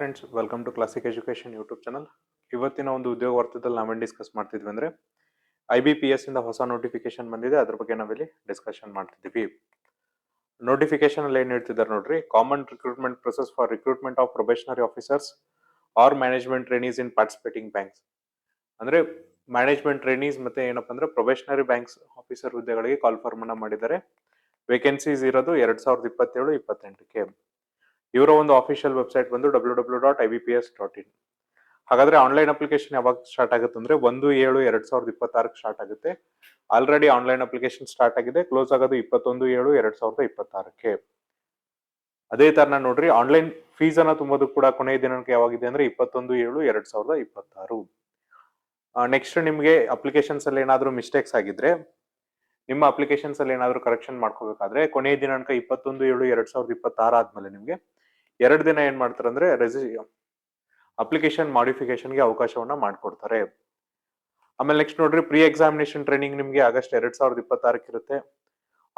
Friends, welcome to classic education YouTube channel. ಇವತ್ತಿನ ಒಂದು ಉದ್ಯೋಗ ವಾರ್ತೆದಲ್ಲಿ ನಾವೇನು ಡಿಸ್ಕಸ್ ಮಾಡ್ತಿದ್ವಿ ಅಂದ್ರೆ IBPS ಇಂದ ಹೊಸ ನೋಟಿಫಿಕೇಶನ್ ಬಂದಿದೆ. ಅದ್ರ ಬಗ್ಗೆ ನಾವಿಲ್ಲಿ ಡಿಸ್ಕಷನ್ ಮಾಡ್ತಿದ್ದೀವಿ. ನೋಟಿಫಿಕೇಶನ್ ಅಲ್ಲಿ ಏನ್ ಹೇಳ್ತಿದ್ದಾರೆ ನೋಡ್ರಿ, common recruitment process for recruitment of probationary officers or management trainees in participating banks. ಅಂದ್ರೆ ಮ್ಯಾನೇಜ್ಮೆಂಟ್ ಟ್ರೈನೀಸ್ ಮತ್ತೆ ಏನಪ್ಪಾ ಅಂದ್ರೆ ಪ್ರೊಬೇಷನರಿ ಬ್ಯಾಂಕ್ಸ್ ಆಫೀಸರ್ ಹುದ್ದೆಗಳಿಗೆ ಕಾಲ್ ಫಾರ್ಮ್ ಅನ್ನ ಮಾಡಿದ್ದಾರೆ. ವೇಕೆನ್ಸೀಸ್ ಇರೋದು 2027-28ಕ್ಕೆ. ಇವರ ಒಂದು ಅಫಿಷಿಯಲ್ ವೆಬ್ಸೈಟ್ ಬಂದು www.ibps.in. ಹಾಗಾದ್ರೆ ಆನ್ಲೈನ್ ಅಪ್ಲಿಕೇಶನ್ ಯಾವಾಗ ಸ್ಟಾರ್ಟ್ ಆಗುತ್ತೆ ಅಂದ್ರೆ 1/7/2026 ಸ್ಟಾರ್ಟ್ ಆಗುತ್ತೆ. ಆಲ್ರೆಡಿ ಆನ್ಲೈನ್ ಅಪ್ಲಿಕೇಶನ್ ಸ್ಟಾರ್ಟ್ ಆಗಿದೆ. ಕ್ಲೋಸ್ ಆಗೋದು 21/7/2026ಕ್ಕೆ. ಅದೇ ತರನ ನೋಡ್ರಿ, ಆನ್ಲೈನ್ ಫೀಸ್ ಅನ್ನ ತುಂಬೋದು ಕೂಡ ಕೊನೆಯ ದಿನಾಂಕ ಯಾವಾಗಿದೆ ಅಂದ್ರೆ 21/7/2026. ನೆಕ್ಸ್ಟ್ ನಿಮ್ಗೆ ಅಪ್ಲಿಕೇಶನ್ಸ್ ಅಲ್ಲಿ ಏನಾದ್ರು ಮಿಸ್ಟೇಕ್ಸ್ ಆಗಿದ್ರೆ, ನಿಮ್ಮ ಅಪ್ಲಿಕೇಶನ್ಸ್ ಅಲ್ಲಿ ಏನಾದ್ರು ಕರೆಕ್ಷನ್ ಮಾಡ್ಕೋಬೇಕಾದ್ರೆ ಕೊನೆಯ ದಿನಾಂಕ 21/7/2026 ಆದ್ಮೇಲೆ ನಿಮ್ಗೆ 2 ದಿನ ಏನ್ ಮಾಡ್ತಾರೆ ಅಂದ್ರೆ ಅಪ್ಲಿಕೇಶನ್ ಮಾಡಿಫಿಕೇಶನ್ಗೆ ಅವಕಾಶವನ್ನ ಮಾಡ್ಕೊಡ್ತಾರೆ. ಆಮೇಲೆ ನೆಕ್ಸ್ಟ್ ನೋಡ್ರಿ, ಪ್ರೀ ಎಕ್ಸಾಮಿನೇಷನ್ ಟ್ರೈನಿಂಗ್ ನಿಮ್ಗೆ ಆಗಸ್ಟ್ 2026 ಇರುತ್ತೆ.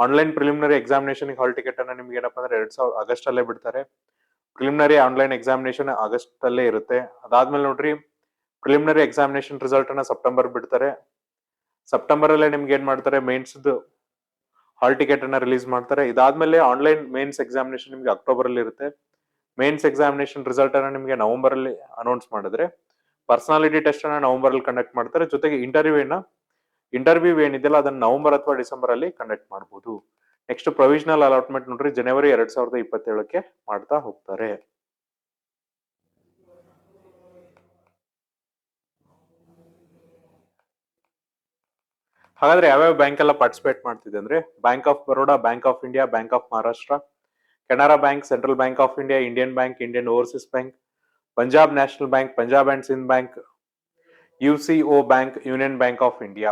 Online preliminary examination hall ticket ಅನ್ನ ನಿಮ್ಗೆ ಏನಪ್ಪಾ ಅಂದ್ರೆ ಆಗಸ್ಟ್ ಅಲ್ಲೇ ಬಿಡ್ತಾರೆ. ಪ್ರಿಲಿಮಿನರಿ ಆನ್ಲೈನ್ ಎಕ್ಸಾಮಿನೇಷನ್ ಆಗಸ್ಟ್ ಅಲ್ಲೇ ಇರುತ್ತೆ. ಅದಾದ್ಮೇಲೆ ನೋಡ್ರಿ, ಪ್ರಿಲಿಮಿನರಿ ಎಕ್ಸಾಮಿನೇಷನ್ ರಿಸಲ್ಟ್ ಅನ್ನ ಸೆಪ್ಟೆಂಬರ್ ಬಿಡ್ತಾರೆ. ಸೆಪ್ಟೆಂಬರ್ ಅಲ್ಲೇ ನಿಮ್ಗೆ ಏನ್ ಮಾಡ್ತಾರೆ, ಮೇನ್ಸ್ ಹಾಲ್ ಟಿಕೆಟ್ ಅನ್ನ ರಿಲೀಸ್ ಮಾಡ್ತಾರೆ. ಇದಾದ್ಮೇಲೆ ಆನ್ಲೈನ್ ಮೇನ್ಸ್ ಎಕ್ಸಾಮಿನೇಷನ್ ನಿಮ್ಗೆ ಅಕ್ಟೋಬರ್ ಅಲ್ಲಿ ಇರುತ್ತೆ. ಮೇನ್ಸ್ ಎಕ್ಸಾಮಿನೇಷನ್ ರಿಸಲ್ಟ್ ಅನ್ನ ನಿಮ್ಗೆ ನವೆಂಬರ್ ಅಲ್ಲಿ ಅನೌನ್ಸ್ ಮಾಡಿದ್ರೆ, ಪರ್ಸನಾಲಿಟಿ ಟೆಸ್ಟ್ ಅನ್ನ ನವೆಂಬರ್ ಅಲ್ಲಿ ಕಂಡಕ್ಟ್ ಮಾಡ್ತಾರೆ. ಜೊತೆಗೆ ಇಂಟರ್ವ್ಯೂ ಏನಿದೆಯಲ್ಲ ಅದನ್ನ ನವೆಂಬರ್ ಅಥವಾ ಡಿಸೆಂಬರ್ ಅಲ್ಲಿ ಕಂಡಕ್ಟ್ ಮಾಡಬಹುದು. ನೆಕ್ಸ್ಟ್ ಪ್ರೊವಿಷನಲ್ ಅಲಾಟ್ಮೆಂಟ್ ನೋಡ್ರಿ, ಜನವರಿ 2027ಕ್ಕೆ ಮಾಡ್ತಾ ಹೋಗ್ತಾರೆ. ಹಾಗಾದ್ರೆ ಯಾವ್ಯಾವ ಬ್ಯಾಂಕ್ ಎಲ್ಲ ಪಾರ್ಟಿಸಿಪೇಟ್ ಮಾಡ್ತಿದೆ ಅಂದ್ರೆ, bank of Baroda, bank of India, bank of Maharashtra, Canara bank, central bank of India, Indian bank, Indian overseas bank, Punjab national bank, Punjab and Sindh bank, UCO bank, union bank of India.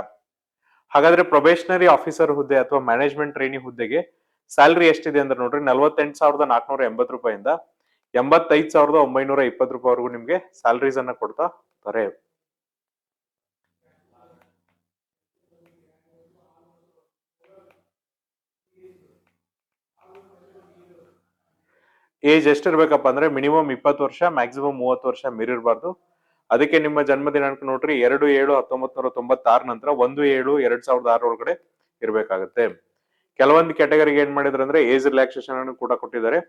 ಹಾಗಾದ್ರೆ probationary officer ಹುದ್ದೆ ಅಥವಾ management trainee ಹುದ್ದೆಗೆ salary ಎಷ್ಟಿದೆ ಅಂದ್ರೆ ನೋಡ್ರಿ, 48,480 ರೂಪಾಯಿಂದ 85,920 ರೂಪಾಯಿವರೆಗೂ ನಿಮ್ಗೆ ಸ್ಯಾಲರೀಸ್ ಅನ್ನ ಕೊಡ್ತಾ ಹೋಗ್ತಾರೆ. ಏಜ್ ಎಷ್ಟಿರ್ಬೇಕಪ್ಪ ಅಂದ್ರೆ ಮಿನಿಮಮ್ 20 ವರ್ಷ, ಮ್ಯಾಕ್ಸಿಮಮ್ 30 ವರ್ಷ ಮೀರಿರಬಾರ್ದು. ಅದಕ್ಕೆ ನಿಮ್ಮ ಜನ್ಮ ದಿನಾಂಕ ನೋಡ್ರಿ 2/7/1996 ನಂತರ 1/7/2006 ಒಳಗಡೆ ಇರ್ಬೇಕಾಗತ್ತೆ. ಕೆಲವೊಂದು ಕ್ಯಾಟಗರಿಗೆ ಏನ್ ಮಾಡಿದ್ರೆ ಅಂದ್ರೆ ಏಜ್ ರಿಲ್ಯಾಕ್ಸೇಷನ್ ಅನ್ನು ಕೂಡ ಕೊಟ್ಟಿದ್ದಾರೆ.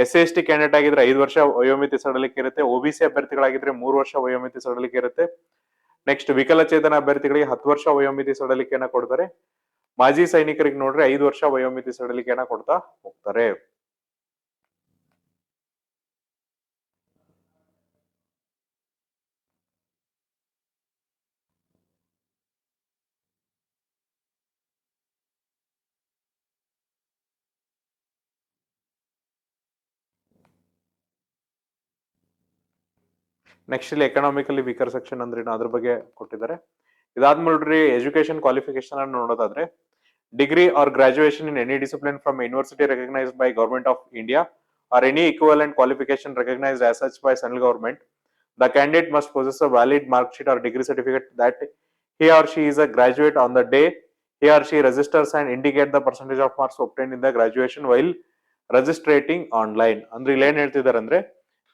SC/ST ಕ್ಯಾಂಡಿಡೇಟ್ ಆಗಿದ್ರೆ 5 ವರ್ಷ ವಯೋಮಿತಿ ಸಡಲಿಕೆ ಇರುತ್ತೆ. OBC ಅಭ್ಯರ್ಥಿಗಳಾಗಿದ್ರೆ 3 ವರ್ಷ ವಯೋಮಿತಿ ಸಡಲಿಕೆ ಇರುತ್ತೆ. ನೆಕ್ಸ್ಟ್ ವಿಕಲಚೇತನ ಅಭ್ಯರ್ಥಿಗಳಿಗೆ 10 ವರ್ಷ ವಯೋಮಿತಿ ಸಡಲಿಕೆಯನ್ನ ಕೊಡ್ತಾರೆ. ಮಾಜಿ ಸೈನಿಕರಿಗೆ ನೋಡ್ರಿ 5 ವರ್ಷ ವಯೋಮಿತಿ ಸಡಲಿಕೆಯನ್ನ ಕೊಡ್ತಾ ಹೋಗ್ತಾರೆ. ನೆಕ್ಸ್ಟ್ ಇಲ್ಲಿ ಎಕನಾಮಿಕಲಿ ವೀಕರ್ ಸೆಕ್ಷನ್ ಅಂದ್ರೆ ಅದ್ರ ಬಗ್ಗೆ ಕೊಟ್ಟಿದ್ದಾರೆ. ಇದಾದ್ಮೇಲೆ ಎಜುಕೇಶನ್ ಕ್ವಾಲಿಫಿಕೇಶನ್ ಅನ್ನು ನೋಡೋದಾದ್ರೆ, degree R graduation in any discipline from university recognised by government of India R any equivalent qualification recognised as such by central government. The candidate must possess a valid mark sheet or degree certificate that he or she is a graduate on the day he or she registers and indicate the percentage of marks obtained in the graduation while registrating online. ಅಂದ್ರೆ ಇಲ್ಲಿ ಏನ್ ಹೇಳ್ತಿದ್ದಾರೆ ಅಂದ್ರೆ,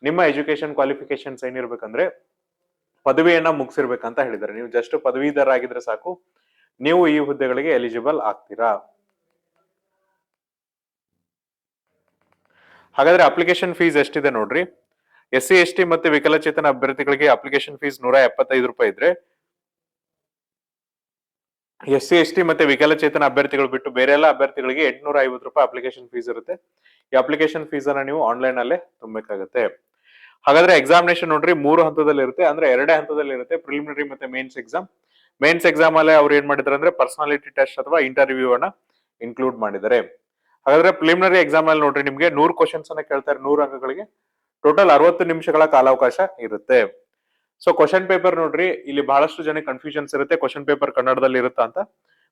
ನಿಮ್ಮ education qualifications ಏನಿರ್ಬೇಕಂದ್ರೆ ಪದವಿಯನ್ನ ಮುಗಿಸಿರ್ಬೇಕಂತ ಹೇಳಿದ್ದಾರೆ. ನೀವು just ಪದವೀಧರ ಆಗಿದ್ರೆ ಸಾಕು, ನೀವು ಈ ಹುದ್ದೆಗಳಿಗೆ ಎಲಿಜಿಬಲ್ ಆಗ್ತೀರಾ. ಹಾಗಾದ್ರೆ ಅಪ್ಲಿಕೇಶನ್ ಫೀಸ್ ಎಷ್ಟಿದೆ ನೋಡ್ರಿ, SC/ST ಮತ್ತೆ ವಿಕಲಚೇತನ ಅಭ್ಯರ್ಥಿಗಳಿಗೆ ಅಪ್ಲಿಕೇಶನ್ ಫೀಸ್ 175 ರೂಪಾಯಿ ಇದ್ರೆ, SC/ST ಮತ್ತೆ ವಿಕಲಚೇತನ ಅಭ್ಯರ್ಥಿಗಳು ಬಿಟ್ಟು ಬೇರೆ ಎಲ್ಲ ಅಭ್ಯರ್ಥಿಗಳಿಗೆ 850 ರೂಪಾಯಿ ಅಪ್ಲಿಕೇಶನ್ ಫೀಸ್ ಇರುತ್ತೆ. ಈ ಅಪ್ಲಿಕೇಶನ್ ಫೀಸ್ ಅನ್ನ ನೀವು ಆನ್ಲೈನ್ ಅಲ್ಲೇ ತುಂಬಬೇಕಾಗುತ್ತೆ. ಹಾಗಾದ್ರೆ ಎಕ್ಸಾಮಿನೇಷನ್ ನೋಡ್ರಿ 3 ಹಂತದಲ್ಲಿ ಇರುತ್ತೆ. ಅಂದ್ರೆ 2 ಹಂತದಲ್ಲಿ ಇರುತ್ತೆ, ಪ್ರಿಲಿಮಿನರಿ ಮತ್ತೆ ಮೇನ್ಸ್ ಎಕ್ಸಾಮ್. ಮೇನ್ಸ್ ಎಕ್ಸಾಮ್ ಅಲ್ಲೇ ಅವ್ರು ಏನ್ ಮಾಡಿದಾರೆ ಅಂದ್ರೆ ಪರ್ಸನಾಲಿಟಿ ಟೆಸ್ಟ್ ಅಥವಾ ಇಂಟರ್ವ್ಯೂ ಅನ್ನ ಇನ್ಕ್ಲೂಡ್ ಮಾಡಿದ್ದಾರೆ. ಹಾಗಾದ್ರೆ ಪ್ರಿಲಿಮಿನರಿ ಎಕ್ಸಾಮ್ ಅಲ್ಲಿ ನೋಡ್ರಿ ನಿಮ್ಗೆ 100 ಕ್ವಶನ್ಸ್ ಅನ್ನ ಕೇಳ್ತಾರೆ. 100 ಅಂಕಗಳಿಗೆ ಟೋಟಲ್ 60 ನಿಮಿಷಗಳ ಕಾಲಾವಕಾಶ ಇರುತ್ತೆ. ಸೊ ಕ್ವಶನ್ ಪೇಪರ್ ನೋಡ್ರಿ, ಇಲ್ಲಿ ಬಹಳಷ್ಟು ಜನ ಕನ್ಫ್ಯೂಷನ್ಸ್ ಇರುತ್ತೆ, ಕ್ವಶನ್ ಪೇಪರ್ ಕನ್ನಡದಲ್ಲಿ ಇರುತ್ತಾ ಅಂತ.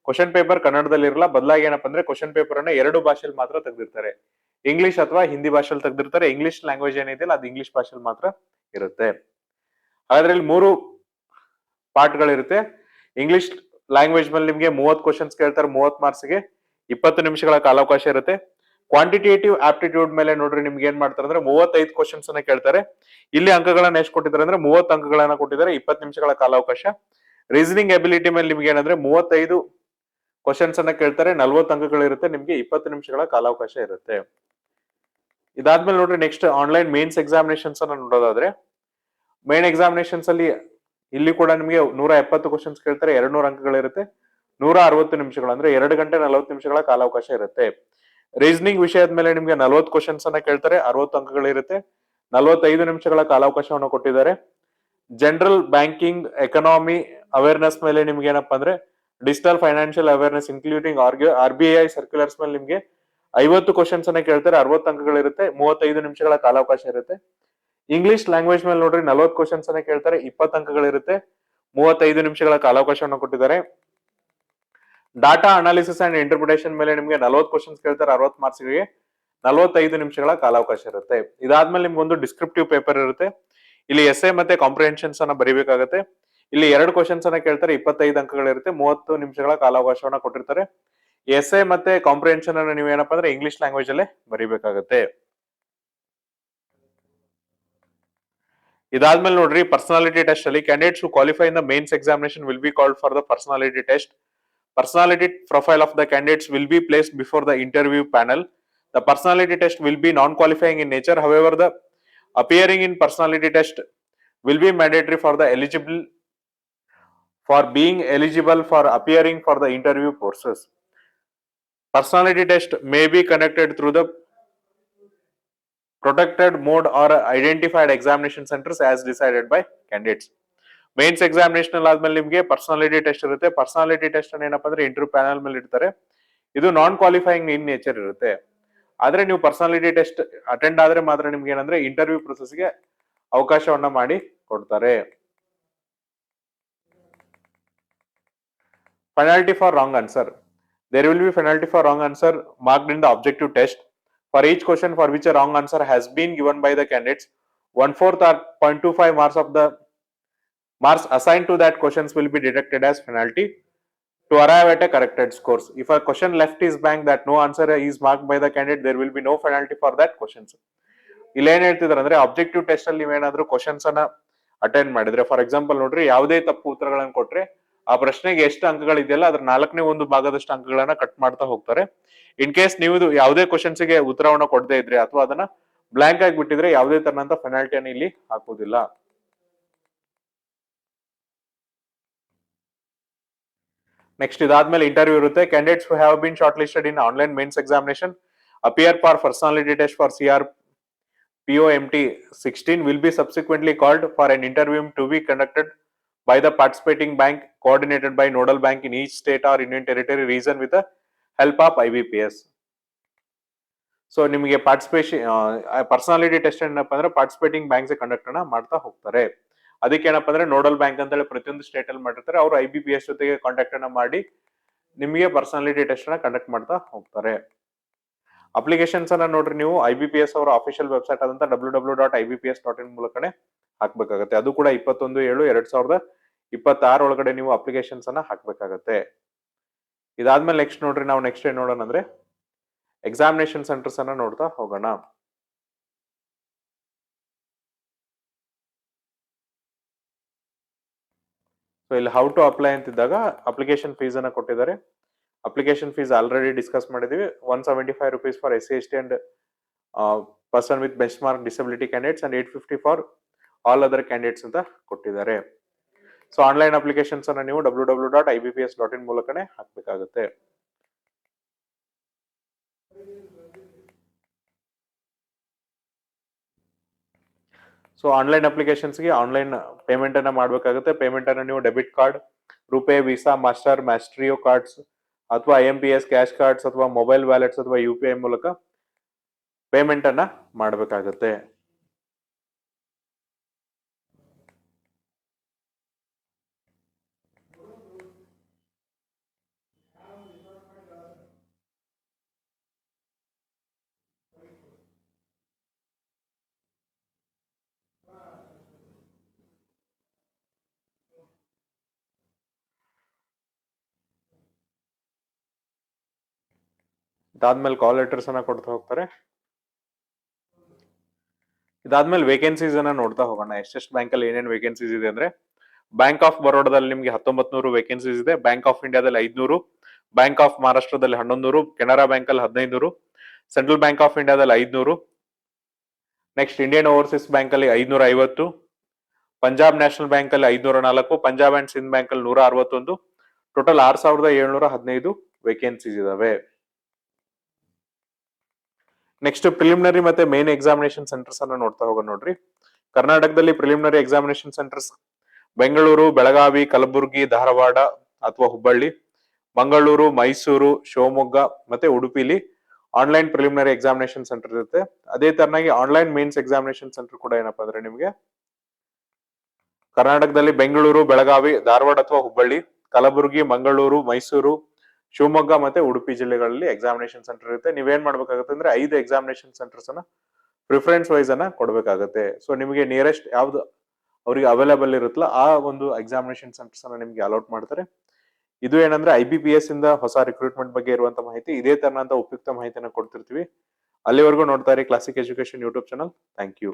ಕ್ವಶನ್ ಪೇಪರ್ ಕನ್ನಡದಲ್ಲಿ ಇರಲ್ಲ. ಬದಲಾಗಿ ಏನಪ್ಪಾ ಅಂದ್ರೆ ಕ್ವಶನ್ ಪೇಪರ್ ಅನ್ನ 2 ಭಾಷೆಯಲ್ಲಿ ಮಾತ್ರ ತೆಗೆದಿರ್ತಾರೆ. ಇಂಗ್ಲಿಷ್ ಅಥವಾ ಹಿಂದಿ ಭಾಷೆಯಲ್ಲಿ ತೆಗೆದಿರ್ತಾರೆ. ಇಂಗ್ಲಿಷ್ ಲ್ಯಾಂಗ್ವೇಜ್ ಏನಿದೆಯಲ್ಲ ಅದು ಇಂಗ್ಲಿಷ್ ಭಾಷೆಯಲ್ಲಿ ಮಾತ್ರ ಇರುತ್ತೆ. ಹಾಗಾದ್ರೆ ಇಲ್ಲಿ 3 ಪಾರ್ಟ್ಗಳಿರುತ್ತೆ. ಇಂಗ್ಲಿಷ್ ಲ್ಯಾಂಗ್ವೇಜ್ ಮೇಲೆ ನಿಮ್ಗೆ 30 ಕ್ವಶನ್ಸ್ ಕೇಳ್ತಾರೆ. 30 ಮಾರ್ಕ್ಸ್ಗೆ 20 ನಿಮಿಷಗಳ ಕಾಲಾವಕಾಶ ಇರುತ್ತೆ. ಕ್ವಾಂಟಿಟೇಟಿವ್ ಆಪ್ಟಿಟ್ಯೂಡ್ ಮೇಲೆ ನೋಡ್ರಿ ನಿಮ್ಗೆ ಏನ್ ಮಾಡ್ತಾರೆ ಅಂದ್ರೆ 35 ಕ್ವಶನ್ಸ್ ಅನ್ನ ಕೇಳ್ತಾರೆ. ಇಲ್ಲಿ ಅಂಕಗಳನ್ನ ಎಷ್ಟು ಕೊಟ್ಟಿದ್ದಾರೆ ಅಂದ್ರೆ 30 ಅಂಕಗಳನ್ನ ಕೊಟ್ಟಿದ್ದಾರೆ, 20 ನಿಮಿಷಗಳ ಕಾಲಾವಕಾಶ. ರೀಸನಿಂಗ್ ಎಬಿಲಿಟಿ ಮೇಲೆ ನಿಮ್ಗೆ ಏನಂದ್ರೆ 35 ಕ್ವಶನ್ಸ್ ಅನ್ನ ಕೇಳ್ತಾರೆ, 40 ಅಂಕಗಳಿರುತ್ತೆ, ನಿಮ್ಗೆ 20 ನಿಮಿಷಗಳ ಕಾಲಾವಕಾಶ ಇರುತ್ತೆ. ಇದಾದ್ಮೇಲೆ ನೋಡ್ರಿ ನೆಕ್ಸ್ಟ್ ಆನ್ಲೈನ್ ಮೇನ್ಸ್ ಎಕ್ಸಾಮಿನೇಷನ್ಸ್ ಅನ್ನ ನೋಡೋದಾದ್ರೆ, ಮೇನ್ ಎಕ್ಸಾಮಿನೇಷನ್ಸ್ ಅಲ್ಲಿ ಇಲ್ಲಿ ಕೂಡ ನಿಮಗೆ 170 ಕ್ವಶನ್ಸ್ ಕೇಳ್ತಾರೆ, 200 ಅಂಕಗಳಿರುತ್ತೆ, 160 ನಿಮಿಷಗಳು ಅಂದ್ರೆ 2 ಗಂಟೆ 40 ನಿಮಿಷಗಳ ಕಾಲಾವಕಾಶ ಇರುತ್ತೆ. ರೀಸನಿಂಗ್ ವಿಷಯದ ಮೇಲೆ ನಿಮ್ಗೆ 40 ಕ್ವಶನ್ಸ್ ಅನ್ನ ಕೇಳ್ತಾರೆ, 60 ಅಂಕಗಳಿರುತ್ತೆ, 45 ನಿಮಿಷಗಳ ಕಾಲಾವಕಾಶವನ್ನು ಕೊಟ್ಟಿದ್ದಾರೆ. ಜನರಲ್ ಬ್ಯಾಂಕಿಂಗ್ ಎಕನಾಮಿ ಅವೇರ್ನೆಸ್ ಮೇಲೆ ನಿಮ್ಗೆ ಏನಪ್ಪಾ ಅಂದ್ರೆ digital financial awareness including RBI circulars ಮೇಲೆ ನಿಮ್ಗೆ 50 ಕ್ವಶನ್ಸ್ ಅನ್ನ ಕೇಳ್ತಾರೆ, 60 ಅಂಕಗಳಿರುತ್ತೆ, 35 ನಿಮಿಷಗಳ ಕಾಲಾವಕಾಶ ಇರುತ್ತೆ. ಇಂಗ್ಲಿಷ್ ಲ್ಯಾಂಗ್ವೇಜ್ ಮೇಲೆ ನೋಡ್ರಿ 40 ಕ್ವಶನ್ಸ್ ಅನ್ನ ಕೇಳ್ತಾರೆ, 20 ಅಂಕಗಳಿರುತ್ತೆ, 35 ನಿಮಿಷಗಳ ಕಾಲಾವಕಾಶವನ್ನು ಕೊಟ್ಟಿದ್ದಾರೆ. ಡಾಟಾ ಅನಾಲಿಸಿಸ್ ಅಂಡ್ ಇಂಟರ್ಪ್ರಿಟೇಷನ್ ಮೇಲೆ ನಿಮ್ಗೆ 40 ಕ್ವಶನ್ಸ್ ಕೇಳ್ತಾರೆ, 60 ಮಾರ್ಕ್ಸ್ಗೆ 45 ನಿಮಿಷಗಳ ಕಾಲಾವಕಾಶ ಇರುತ್ತೆ. ಇದಾದ್ಮೇಲೆ ನಿಮ್ಗೆ ಒಂದು ಡಿಸ್ಕ್ರಿಪ್ಟಿವ್ ಪೇಪರ್ ಇರುತ್ತೆ. ಇಲ್ಲಿ ಎಸ್ಎ ಮತ್ತೆ ಕಾಂಪ್ರಿಹೆನ್ಷನ್ಸ್ ಅನ್ನ ಬರೀಬೇಕಾಗುತ್ತೆ. ಇಲ್ಲಿ 2 ಕ್ವಶನ್ಸ್ ಅನ್ನ ಕೇಳ್ತಾರೆ, 25 ಅಂಕಗಳಿರುತ್ತೆ, 30 ನಿಮಿಷಗಳ ಕಾಲಾವಕಾಶವನ್ನ ಕೊಟ್ಟಿರ್ತಾರೆ. ಎಸ್ಎ ಮತ್ತೆ ಕಾಂಪ್ರಿಹೆನ್ಷನ್ ಅನ್ನ ನೀವು ಏನಪ್ಪಾ ಅಂದ್ರೆ ಇಂಗ್ಲಿಷ್ ಲ್ಯಾಂಗ್ವೇಜ್ ಅಲ್ಲೇ ಬರೀಬೇಕಾಗುತ್ತೆ. ಇದಾದ್ಮೇಲೆ ನೋಡ್ರಿ ಪರ್ಸನಾಲಿಟಿ ಟೆಸ್ಟ್ ಅಲ್ಲಿ ಕ್ಯಾಂಡಿಡೇಟ್ಸ್ ಹು qualify in the mains examination will be called for the personality test. Personality profile of the candidates will be placed before the interview panel. The personality test will be non-qualifying in nature. However, the appearing in personality test will be mandatory for the being eligible for appearing for the interview courses. Personality test may be conducted through the protected mode or identified examination centers as decided by candidates. Mains examination ಆದ್ಮೇಲೆ ನಿಮ್ಗೆ personality test ಇರುತ್ತೆ. Personality test ಅನ್ನ ಏನಪ್ಪಾ ಅಂದ್ರೆ interview panel ಮೇಲೆ ಇಡ್ತಾರೆ. ಇದು ನಾನ್ qualifying in nature ಇರುತ್ತೆ. ಆದ್ರೆ ನೀವು ಪರ್ಸನಾಲಿಟಿ ಟೆಸ್ಟ್ ಅಟೆಂಡ್ ಆದ್ರೆ ಮಾತ್ರ ನಿಮ್ಗೆ ಏನಂದ್ರೆ ಇಂಟರ್ವ್ಯೂ ಪ್ರೊಸೆಸ್ಗೆ ಅವಕಾಶವನ್ನ ಮಾಡಿ ಕೊಡ್ತಾರೆ. Penalty for wrong answer. There will be penalty for wrong answer marked in the objective test. For each question for which a wrong answer has been given by the candidates, 1/4 or 0.25 marks assigned to that questions will be deducted as penalty to arrive at a corrected scores. If a question left is blank that no answer is marked by the candidate, there will be no penalty for that questions. ಇಲ್ಲಿ ಏನ್ ಹೇಳ್ತಿದಾರೆ ಅಂದ್ರೆ objective test ಅಲ್ಲಿ ನೀವೇನಾದ್ರೂ questions ಅನ್ನ attend ಮಾಡಿದ್ರೆ, for example ನೋಡ್ರಿ ಯಾವುದೇ ತಪ್ಪು ಉತ್ತರಗಳನ್ನು ಕೊಟ್ರೆ ಆ ಪ್ರಶ್ನೆಗೆ ಎಷ್ಟು ಅಂಕಗಳಿದೆಯಲ್ಲ ಅದ್ರ 4/4 ಭಾಗದಷ್ಟು ಅಂಕಗಳನ್ನ ಕಟ್ ಮಾಡ್ತಾ ಹೋಗ್ತಾರೆ. ಇನ್ ಕೇಸ್ ನೀವು ಯಾವುದೇ ಕ್ವಶನ್ಸ್ ಗೆ ಉತ್ತರವನ್ನ ಕೊಡದೇ ಇದ್ರೆ ಅಥವಾ ಅದನ್ನ ಬ್ಲಾಂಕ್ ಆಗಿ ಬಿಟ್ಟಿದ್ರೆ ಯಾವುದೇ ತರನಂತ ಪೆನಾಲ್ಟಿಯನ್ನು ಇಲ್ಲಿ ಹಾಕುವುದಿಲ್ಲ. ನೆಕ್ಸ್ಟ್ ಇದಾದ್ಮೇಲೆ ಇಂಟರ್ವ್ಯೂ ಇರುತ್ತೆ. ಕ್ಯಾಂಡಿಡೇಟ್ಸ್ ಹು have been short listed in online mains examination appear for personality test for CRPOMT 16 will be subsequently called for an interview to be conducted by the participating bank coordinated by nodal bank in each state or union territory region with the help of IBPS. So ನಿಮಗೆ personality test ಏನಪ್ಪಾ ಅಂದ್ರೆ participating banks conduct ಅನ್ನ ಮಾಡ್ತಾ ಹೋಗ್ತಾರೆ. ಅದಕ್ಕೆ ಏನಪ್ಪಾ ಅಂದ್ರೆ nodal bank ಅಂತ ಹೇಳಿ ಪ್ರತಿಯೊಂದು ಸ್ಟೇಟ್ ಅಲ್ಲಿ ಮಾಡಿರ್ತಾರೆ. ಅವರು IBPS ಜೊತೆಗೆ ಕಾಂಟ್ಯಾಕ್ಟ್ ಅನ್ನ ಮಾಡಿ ನಿಮಗೆ ಪರ್ಸನಾಲಿಟಿ ಟೆಸ್ಟ್ ಅನ್ನ ಕಂಡಕ್ಟ್ ಮಾಡ್ತಾ ಹೋಗ್ತಾರೆ. ಅಪ್ಲಿಕೇಶನ್ಸ್ ಅನ್ನ ನೋಡ್ರಿ ನೀವು IBPS ಅವರ ಅಫಿಷಿಯಲ್ ವೆಬ್ಸೈಟ್ ಆದಂತ www.ibps.in ಮೂಲಕನೇ ಹಾಕ್ಬೇಕಾಗತ್ತೆ. ಅದು ಕೂಡ 21/7/2026 ಒಳಗಡೆ ನೀವು ಅಪ್ಲಿಕೇಶನ್ಸ್ ಅನ್ನ ಹಾಕ್ಬೇಕಾಗತ್ತೆ. ಇದಾದ್ಮೇಲೆ ನೆಕ್ಸ್ಟ್ ನೋಡ್ರಿ ನಾವು ನೆಕ್ಸ್ಟ್ ಏನ್ ನೋಡೋಣ ಅಂದ್ರೆ ಎಕ್ಸಾಮಿನೇಷನ್ ಸೆಂಟರ್ಸ್ ಅನ್ನ ನೋಡ್ತಾ ಹೋಗೋಣ. ಸೊ ಇಲ್ಲಿ ಹೌ ಟು ಅಪ್ಲೈ ಅಂತಿದ್ದಾಗ ಅಪ್ಲಿಕೇಶನ್ ಫೀಸ್ ಅನ್ನ ಕೊಟ್ಟಿದ್ದಾರೆ. ಅಪ್ಲಿಕೇಶನ್ ಫೀಸ್ ಆಲ್ರೆಡಿ ಡಿಸ್ಕಸ್ ಮಾಡಿದೀವಿ. 175 rupees for SC/ST and person with benchmark disability candidates and 850 for all other candidates ಅಂತ ಕೊಟ್ಟಿದ್ದಾರೆ. ಸೊ ಆನ್ಲೈನ್ ಅಪ್ಲಿಕೇಶನ್ಸ್ ಅನ್ನ ನೀವು www.ibps.in ಮೂಲಕನೇ ಹಾಕ್ಬೇಕಾಗುತ್ತೆ. ಸೊ ಆನ್ಲೈನ್ ಅಪ್ಲಿಕೇಶನ್ಸ್ಗೆ ಆನ್ಲೈನ್ ಪೇಮೆಂಟ್ ಅನ್ನ ಮಾಡಬೇಕಾಗುತ್ತೆ. ಪೇಮೆಂಟ್ ಅನ್ನ ನೀವು debit card, RuPay, Visa, master, maestro cards ಅಥವಾ IMPS ಕ್ಯಾಶ್ ಕಾರ್ಡ್ಸ್ ಅಥವಾ ಮೊಬೈಲ್ ವ್ಯಾಲೆಟ್ಸ್ ಅಥವಾ UPI ಮೂಲಕ ಪೇಮೆಂಟ್ ಅನ್ನ ಮಾಡಬೇಕಾಗುತ್ತೆ. ಇದಾದ್ಮೇಲೆ ಕಾಲ್ ಲೆಟರ್ಸ್ ಅನ್ನ ಕೊಡ್ತಾ ಹೋಗ್ತಾರೆ. ಇದಾದ್ಮೇಲೆ ವೇಕೆನ್ಸೀಸ್ ಅನ್ನ ನೋಡ್ತಾ ಹೋಗೋಣ. ಎಷ್ಟೆಷ್ಟು ಬ್ಯಾಂಕ್ ಅಲ್ಲಿ ಏನೇನು ವೇಕೆನ್ಸೀಸ್ ಇದೆ ಅಂದ್ರೆ, ಬ್ಯಾಂಕ್ ಆಫ್ ಬರೋಡಾದಲ್ಲಿ ನಿಮ್ಗೆ 1900 ವೇಕೆನ್ಸೀಸ್ ಇದೆ. ಬ್ಯಾಂಕ್ ಆಫ್ ಇಂಡಿಯಾದಲ್ಲಿ 500, ಬ್ಯಾಂಕ್ ಆಫ್ ಮಹಾರಾಷ್ಟ್ರದಲ್ಲಿ 1100, ಕೆನರಾ ಬ್ಯಾಂಕ್ ಅಲ್ಲಿ 1500, ಸೆಂಟ್ರಲ್ ಬ್ಯಾಂಕ್ ಆಫ್ ಇಂಡಿಯಾದಲ್ಲಿ 500, ನೆಕ್ಸ್ಟ್ ಇಂಡಿಯನ್ ಓವರ್ಸೀಸ್ ಬ್ಯಾಂಕ್ ಅಲ್ಲಿ 550, ಪಂಜಾಬ್ ನ್ಯಾಷನಲ್ ಬ್ಯಾಂಕ್ ಅಲ್ಲಿ 504, ಪಂಜಾಬ್ ಅಂಡ್ ಸಿಂಧ್ ಬ್ಯಾಂಕ್ ಅಲ್ಲಿ 161, ಟೋಟಲ್ 6715 ವೇಕೆನ್ಸೀಸ್ ಇದಾವೆ. ನೆಕ್ಸ್ಟ್ ಪ್ರಿಲಿಮಿನರಿ ಮತ್ತೆ ಮೇನ್ ಎಕ್ಸಾಮಿನೇಷನ್ ಸೆಂಟರ್ಸ್ ಅನ್ನ ನೋಡ್ತಾ ಹೋಗೋಣ ನೋಡ್ರಿ. ಕರ್ನಾಟಕದಲ್ಲಿ preliminary examination centres Bengaluru, Belagavi, Kalaburagi, Dharwad ಅಥವಾ ಹುಬ್ಬಳ್ಳಿ. ಮಂಗಳೂರು, ಮೈಸೂರು, ಶಿವಮೊಗ್ಗ ಮತ್ತೆ ಉಡುಪಿಲಿ ಆನ್ಲೈನ್ ಪ್ರಿಲಿಮಿನರಿ ಎಕ್ಸಾಮಿನೇಷನ್ ಸೆಂಟರ್ ಇರುತ್ತೆ. ಅದೇ ತರನಾಗಿ ಆನ್ಲೈನ್ ಮೇನ್ಸ್ ಎಕ್ಸಾಮಿನೇಷನ್ ಸೆಂಟರ್ ಕೂಡ ಏನಪ್ಪಾ ಅಂದ್ರೆ ನಿಮಗೆ ಕರ್ನಾಟಕದಲ್ಲಿ ಬೆಂಗಳೂರು, ಬೆಳಗಾವಿ, ಧಾರವಾಡ ಅಥವಾ ಹುಬ್ಬಳ್ಳಿ, ಕಲಬುರಗಿ, ಮಂಗಳೂರು, ಮೈಸೂರು, ಶಿವಮೊಗ್ಗ ಮತ್ತೆ ಉಡುಪಿ ಜಿಲ್ಲೆಗಳಲ್ಲಿ ಎಕ್ಸಾಮಿನೇಷನ್ ಸೆಂಟರ್ ಇರುತ್ತೆ. ನೀವೇನ್ ಮಾಡ್ಬೇಕಾಗುತ್ತೆ ಅಂದ್ರೆ 5 ಎಕ್ಸಾಮಿನೇಷನ್ ಸೆಂಟರ್ಸ್ ಅನ್ನ ಪ್ರಿಫರೆನ್ಸ್ ವೈಸ್ ಅನ್ನ ಕೊಡ್ಬೇಕಾಗತ್ತೆ. ಸೊ ನಿಮಗೆ ನಿಯರೆಸ್ಟ್ ಯಾವ್ದು ಅವರಿಗೆ ಅವೈಲೇಬಲ್ ಇರುತ್ತಲ್ಲ ಆ ಒಂದು ಎಕ್ಸಾಮಿನೇಷನ್ ಸೆಂಟರ್ಸ್ ಅನ್ನ ನಿಮ್ಗೆ ಅಲೌಟ್ ಮಾಡ್ತಾರೆ. ಇದು ಏನಂದ್ರೆ IBPS ಇಂದ ಹೊಸ ರಿಕ್ರೂಟ್ಮೆಂಟ್ ಬಗ್ಗೆ ಇರುವಂತ ಮಾಹಿತಿ. ಇದೇ ತರನಂತ ಉಪಯುಕ್ತ ಮಾಹಿತಿನ ಕೊಡ್ತಿರ್ತೀವಿ. ಅಲ್ಲಿವರೆಗೂ ನೋಡ್ತಾ ಇರಿ classic education YouTube channel. Thank you.